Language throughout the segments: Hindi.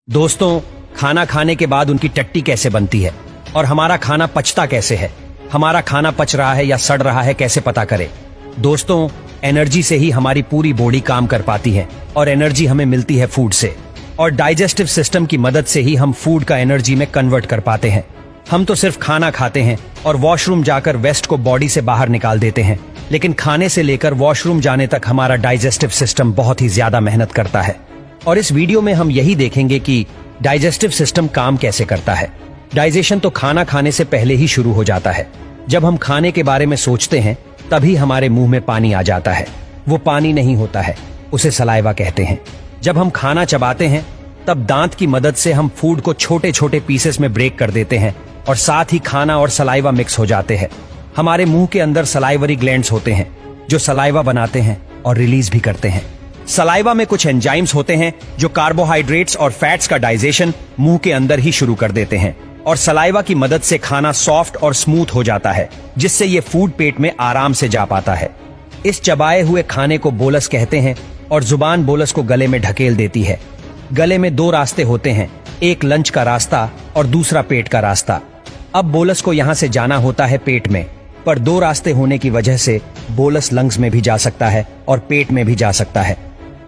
दोस्तों, खाना खाने के बाद उनकी टट्टी कैसे बनती है और हमारा खाना पचता कैसे है? हमारा खाना पच रहा है या सड़ रहा है कैसे पता करें? दोस्तों, एनर्जी से ही हमारी पूरी बॉडी काम कर पाती है और एनर्जी हमें मिलती है फूड से, और डाइजेस्टिव सिस्टम की मदद से ही हम फूड का एनर्जी में कन्वर्ट कर पाते हैं। हम तो सिर्फ खाना खाते हैं और वॉशरूम जाकर वेस्ट को बॉडी से बाहर निकाल देते हैं, लेकिन खाने से लेकर वॉशरूम जाने तक हमारा डाइजेस्टिव सिस्टम बहुत ही ज्यादा मेहनत करता है। और इस वीडियो में हम यही देखेंगे कि डाइजेस्टिव सिस्टम काम कैसे करता है। डाइजेशन तो खाना खाने से पहले ही शुरू हो जाता है। जब हम खाने के बारे में सोचते हैं तभी हमारे मुंह में पानी आ जाता है। वो पानी नहीं होता है, उसे सलाइवा कहते हैं। जब हम खाना चबाते हैं तब दांत की मदद से हम फूड को छोटे छोटे पीसेस में ब्रेक कर देते हैं और साथ ही खाना और सलाइवा मिक्स हो जाते हैं। हमारे मुंह के अंदर सलाइवरी ग्लैंड्स होते हैं जो सलाइवा बनाते हैं और रिलीज भी करते हैं। सलाइवा में कुछ एंजाइम्स होते हैं जो कार्बोहाइड्रेट्स और फैट्स का डाइजेशन मुंह के अंदर ही शुरू कर देते हैं, और सलाइवा की मदद से खाना सॉफ्ट और स्मूथ हो जाता है, जिससे ये फूड पेट में आराम से जा पाता है। इस चबाए हुए खाने को बोलस कहते हैं और जुबान बोलस को गले में ढकेल देती है। गले में दो रास्ते होते हैं, एक लंच का रास्ता और दूसरा पेट का रास्ता। अब बोलस को यहाँ से जाना होता है पेट में, पर दो रास्ते होने की वजह से बोलस लंग्स में भी जा सकता है और पेट में भी जा सकता है।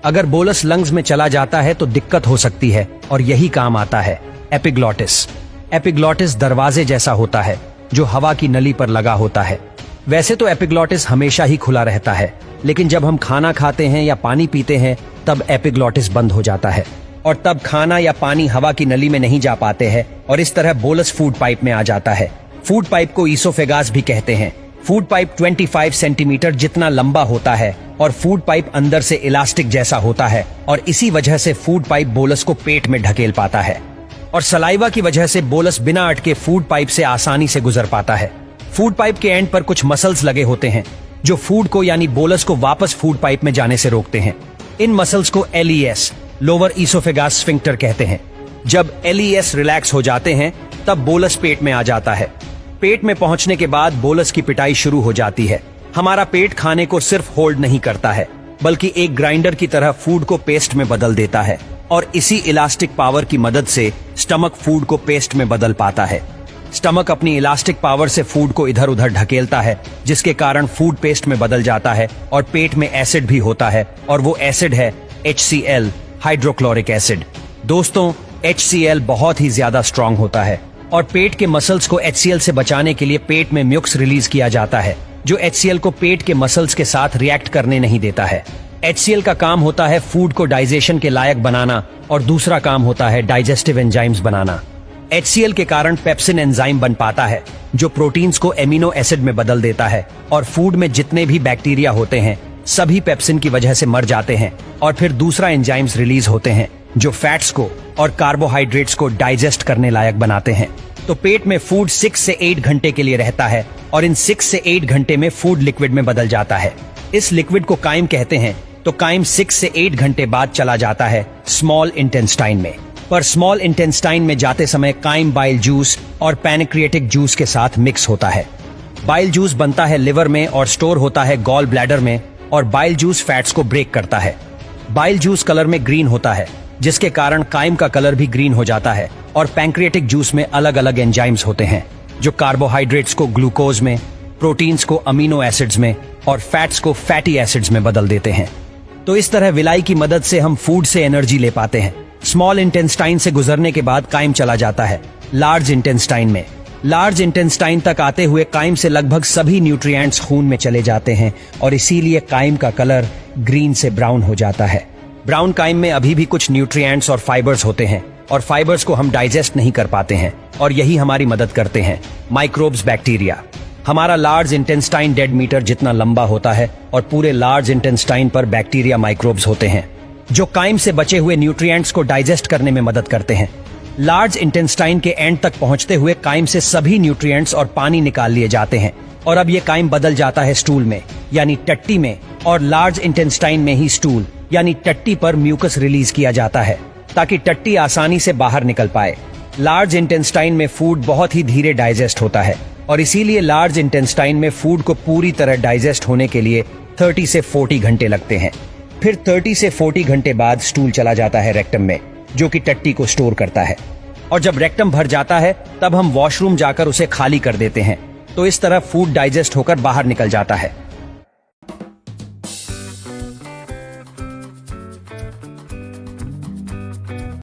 अगर बोलस लंग्स में चला जाता है तो दिक्कत हो सकती है, और यही काम आता है एपिग्लॉटिस। एपिग्लॉटिस दरवाजे जैसा होता है जो हवा की नली पर लगा होता है। वैसे तो एपिग्लॉटिस हमेशा ही खुला रहता है, लेकिन जब हम खाना खाते हैं या पानी पीते हैं तब एपिग्लॉटिस बंद हो जाता है, और तब खाना या पानी हवा की नली में नहीं जा पाते हैं, और इस तरह बोलस फूड पाइप में आ जाता है। फूड पाइप को ईसोफेगास भी कहते हैं। फूड पाइप 25 सेंटीमीटर जितना लंबा होता है, और फूड पाइप अंदर से इलास्टिक जैसा होता है, और इसी वजह से फूड पाइप बोलस को पेट में ढकेल पाता है, और सलाइवा की वजह से बोलस बिना अटके फूड पाइप से आसानी से गुजर पाता है। फूड पाइप के एंड पर कुछ मसल्स लगे होते हैं जो फूड को यानी बोलस को वापस फूड पाइप में जाने से रोकते हैं। इन मसल्स को LES, लोअर ईसोफेगास स्फिंक्टर कहते हैं। जब LES रिलैक्स हो जाते हैं तब बोलस पेट में आ जाता है। पेट में पहुंचने के बाद बोलस की पिटाई शुरू हो जाती है। हमारा पेट खाने को सिर्फ होल्ड नहीं करता है, बल्कि एक ग्राइंडर की तरह फूड को पेस्ट में बदल देता है, और इसी इलास्टिक पावर की मदद से स्टमक फूड को पेस्ट में बदल पाता है। स्टमक अपनी इलास्टिक पावर से फूड को इधर उधर ढकेलता है, जिसके कारण फूड पेस्ट में बदल जाता है, और पेट में एसिड भी होता है, और वो एसिड है HCl, हाइड्रोक्लोरिक एसिड। दोस्तों, HCl बहुत ही ज्यादा स्ट्रांग होता है, और पेट के मसल्स को HCl से बचाने के लिए पेट में म्यूक्स रिलीज किया जाता है, जो HCl को पेट के मसल्स के साथ रिएक्ट करने नहीं देता है। HCl का काम होता है फूड को डाइजेशन के लायक बनाना, और दूसरा काम होता है डाइजेस्टिव एंजाइम्स बनाना। HCl के कारण पेप्सिन एंजाइम बन पाता है, जो प्रोटीन्स को एमिनो एसिड में बदल देता है, और फूड में जितने भी बैक्टीरिया होते हैं सभी पेप्सिन की वजह से मर जाते हैं, और फिर दूसरा एंजाइम्स रिलीज होते हैं जो फैट्स को और कार्बोहाइड्रेट्स को डाइजेस्ट करने लायक बनाते हैं। तो पेट में फूड 6 से 8 घंटे के लिए रहता है, और इन 6 से 8 घंटे में फूड लिक्विड में बदल जाता है। इस लिक्विड को काइम कहते हैं। तो काइम 6 से 8 घंटे बाद चला जाता है स्मॉल इंटेस्टाइन में, पर स्मॉल इंटेस्टाइन में जाते समय काइम बाइल जूस और पैनक्रिएटिक जूस के साथ मिक्स होता है। बाइल जूस बनता है लिवर में और स्टोर होता है गॉल ब्लैडर में, और बाइल जूस फैट्स को ब्रेक करता है। बाइल जूस कलर में ग्रीन होता है, जिसके कारण काइम का कलर भी ग्रीन हो जाता है, और पैंक्रिएटिक जूस में अलग अलग एंजाइम्स होते हैं जो कार्बोहाइड्रेट्स को ग्लूकोज में, प्रोटीन्स को अमीनो एसिड्स में, और फैट्स को फैटी एसिड्स में बदल देते हैं। तो इस तरह विलाई की मदद से हम फूड से एनर्जी ले पाते हैं। स्मॉल इंटेस्टाइन से गुजरने के बाद काइम चला जाता है लार्ज इंटेस्टाइन में। लार्ज इंटेस्टाइन तक आते हुए काइम से लगभग सभी न्यूट्रिएंट्स खून में चले जाते हैं, और इसीलिए काइम का कलर ग्रीन से ब्राउन हो जाता है। ब्राउन काइम में अभी भी कुछ न्यूट्रिएंट्स और फाइबर्स होते हैं, और फाइबर्स को हम डाइजेस्ट नहीं कर पाते हैं, और यही हमारी मदद करते हैं माइक्रोब्स, बैक्टीरिया। हमारा लार्ज इंटेस्टाइन 1.5 मीटर जितना लंबा होता है, और पूरे लार्ज इंटेस्टाइन पर बैक्टीरिया माइक्रोब्स होते हैं जो काइम से बचे हुए न्यूट्रिएंट्स को डाइजेस्ट करने में मदद करते हैं। लार्ज इंटेस्टाइन के एंड तक पहुंचते हुए काइम से सभी न्यूट्रिएंट्स और पानी निकाल लिए जाते हैं, और अब ये काइम बदल जाता है स्टूल में यानी टट्टी में, और लार्ज इंटेस्टाइन में ही स्टूल यानी टट्टी पर म्यूकस रिलीज किया जाता है ताकि टट्टी आसानी से बाहर निकल पाए। लार्ज इंटेस्टाइन में फूड बहुत ही धीरे डाइजेस्ट होता है, और इसीलिए लार्ज इंटेस्टाइन में फूड को पूरी तरह डाइजेस्ट होने के लिए 30 से 40 घंटे लगते हैं। फिर 30 से 40 घंटे बाद स्टूल चला जाता है रेक्टम में, जो कि टट्टी को स्टोर करता है। और जब रेक्टम भर जाता है तब हम वॉशरूम जाकर उसे खाली कर देते हैं। तो इस तरह फूड डाइजेस्ट होकर बाहर निकल जाता है।